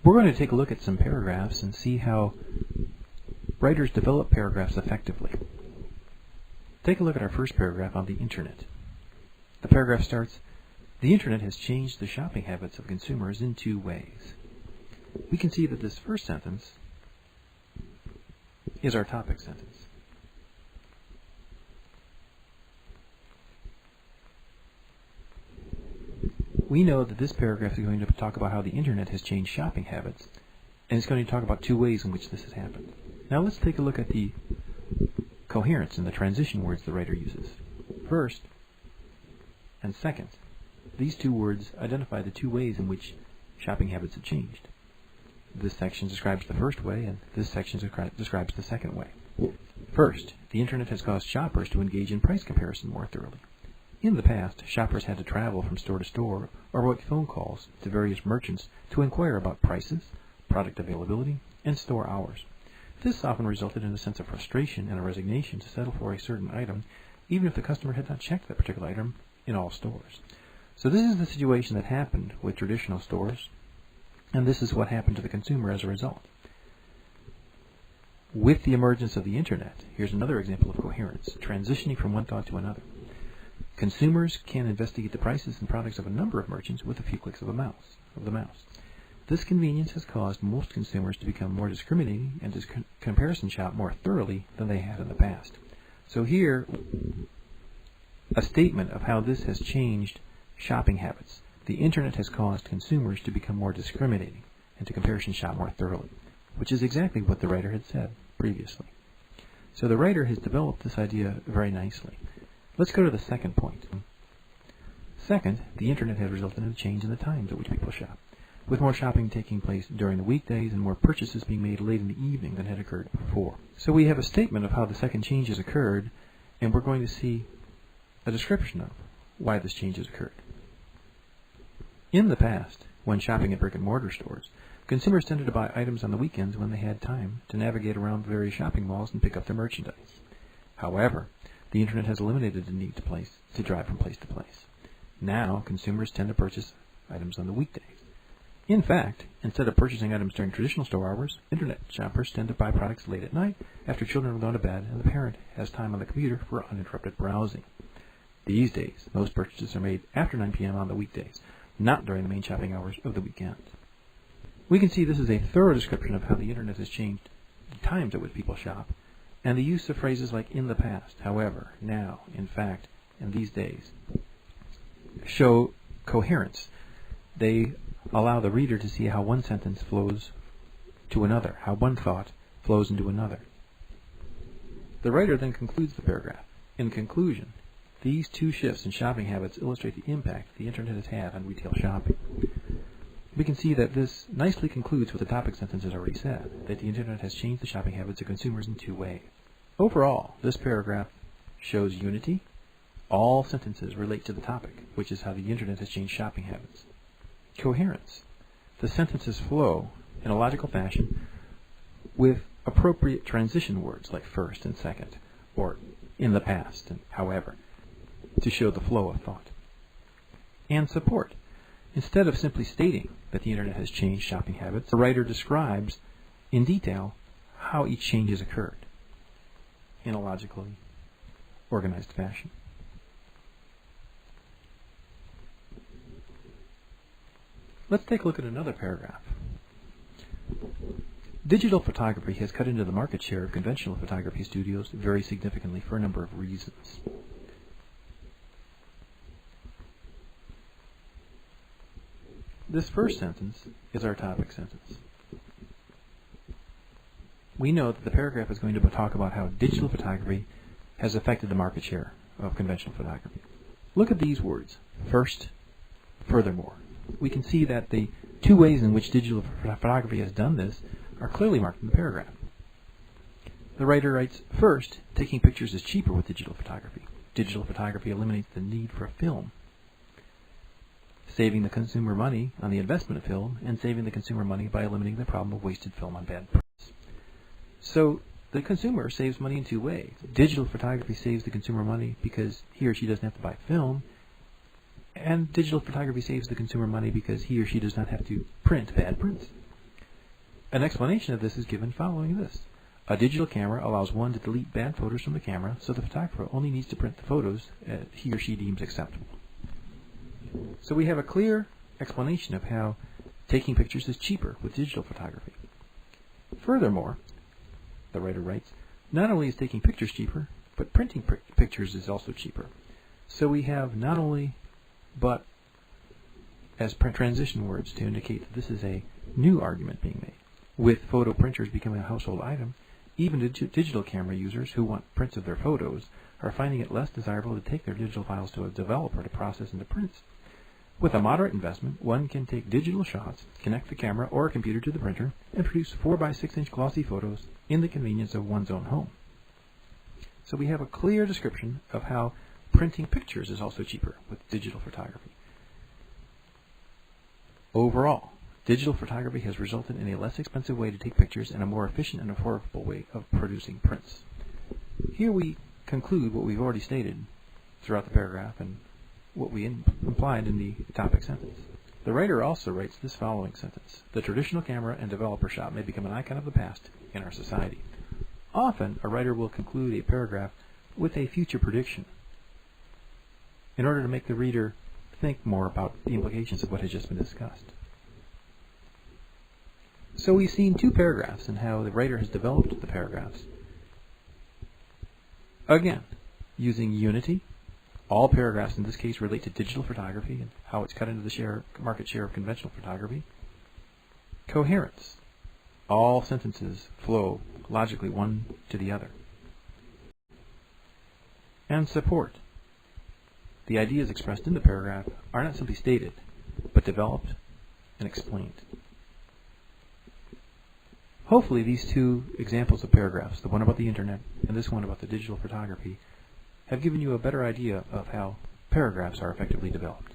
We're going to take a look at some paragraphs and see how writers develop paragraphs effectively. Take a look at our first paragraph on the Internet. The paragraph starts, "The Internet has changed the shopping habits of consumers in two ways." We can see that this first sentence is our topic sentence. We know that this paragraph is going to talk about how the Internet has changed shopping habits, and it's going to talk about two ways in which this has happened. Now let's take a look at the coherence and the transition words the writer uses. First and second. These two words identify the two ways in which shopping habits have changed. This section describes the first way, and this section describes the second way. First, the Internet has caused shoppers to engage in price comparison more thoroughly. In the past, shoppers had to travel from store to store or make phone calls to various merchants to inquire about prices, product availability, and store hours. This often resulted in a sense of frustration and a resignation to settle for a certain item, even if the customer had not checked that particular item in all stores. So this is the situation that happened with traditional stores, and this is what happened to the consumer as a result. With the emergence of the Internet, here's another example of coherence, transitioning from one thought to another. Consumers can investigate the prices and products of a number of merchants with a few clicks of the mouse. This convenience has caused most consumers to become more discriminating and to comparison shop more thoroughly than they had in the past. So here, a statement of how this has changed shopping habits. The Internet has caused consumers to become more discriminating and to comparison shop more thoroughly, which is exactly what the writer had said previously. So the writer has developed this idea very nicely. Let's go to the second point. Second, the Internet has resulted in a change in the times at which people shop, with more shopping taking place during the weekdays and more purchases being made late in the evening than had occurred before. So we have a statement of how the second change has occurred, and we're going to see a description of why this change has occurred. In the past, when shopping at brick-and-mortar stores, consumers tended to buy items on the weekends when they had time to navigate around the various shopping malls and pick up their merchandise. However, the Internet has eliminated the need to drive from place to place. Now, consumers tend to purchase items on the weekdays. In fact, instead of purchasing items during traditional store hours, Internet shoppers tend to buy products late at night after children have gone to bed and the parent has time on the computer for uninterrupted browsing. These days, most purchases are made after 9 p.m. on the weekdays, not during the main shopping hours of the weekend. We can see this is a thorough description of how the Internet has changed the times at which people shop, and the use of phrases like in the past, however, now, in fact, and these days show coherence. They allow the reader to see how one sentence flows to another, how one thought flows into another. The writer then concludes the paragraph. In conclusion, these two shifts in shopping habits illustrate the impact the Internet has had on retail shopping. We can see that this nicely concludes what the topic sentence has already said, that the Internet has changed the shopping habits of consumers in two ways. Overall, this paragraph shows unity. All sentences relate to the topic, which is how the Internet has changed shopping habits. Coherence. The sentences flow in a logical fashion with appropriate transition words like first and second, or in the past and however, to show the flow of thought. And support. Instead of simply stating that the Internet has changed shopping habits, the writer describes in detail how each change has occurred in a logically organized fashion. Let's take a look at another paragraph. Digital photography has cut into the market share of conventional photography studios very significantly for a number of reasons. This first sentence is our topic sentence. We know that the paragraph is going to talk about how digital photography has affected the market share of conventional photography. Look at these words, first, furthermore. We can see that the two ways in which digital photography has done this are clearly marked in the paragraph. The writer writes, first, taking pictures is cheaper with digital photography. Digital photography eliminates the need for film, saving the consumer money on the investment of film and saving the consumer money by eliminating the problem of wasted film on bad prints. So the consumer saves money in two ways. Digital photography saves the consumer money because he or she doesn't have to buy film, and digital photography saves the consumer money because he or she does not have to print bad prints. An explanation of this is given following this. A digital camera allows one to delete bad photos from the camera, so the photographer only needs to print the photos he or she deems acceptable. So we have a clear explanation of how taking pictures is cheaper with digital photography. Furthermore, the writer writes, not only is taking pictures cheaper, but printing pictures is also cheaper. So we have not only, but as transition words to indicate that this is a new argument being made. With photo printers becoming a household item, even digital camera users who want prints of their photos are finding it less desirable to take their digital files to a developer to process into prints. With a moderate investment, one can take digital shots, connect the camera or a computer to the printer, and produce 4x6-inch glossy photos in the convenience of one's own home. So we have a clear description of how printing pictures is also cheaper with digital photography. Overall, digital photography has resulted in a less expensive way to take pictures and a more efficient and affordable way of producing prints. Here we conclude what we've already stated throughout the paragraph and what we implied in the topic sentence. The writer also writes this following sentence: the traditional camera and developer shop may become an icon of the past in our society. Often, a writer will conclude a paragraph with a future prediction in order to make the reader think more about the implications of what has just been discussed. So we've seen two paragraphs and how the writer has developed the paragraphs. Again, using unity, all paragraphs in this case relate to digital photography and how it's cut into the market share of conventional photography. Coherence, all sentences flow logically one to the other. And support, the ideas expressed in the paragraph are not simply stated, but developed and explained. Hopefully these two examples of paragraphs, the one about the internet and this one about the digital photography, have given you a better idea of how paragraphs are effectively developed.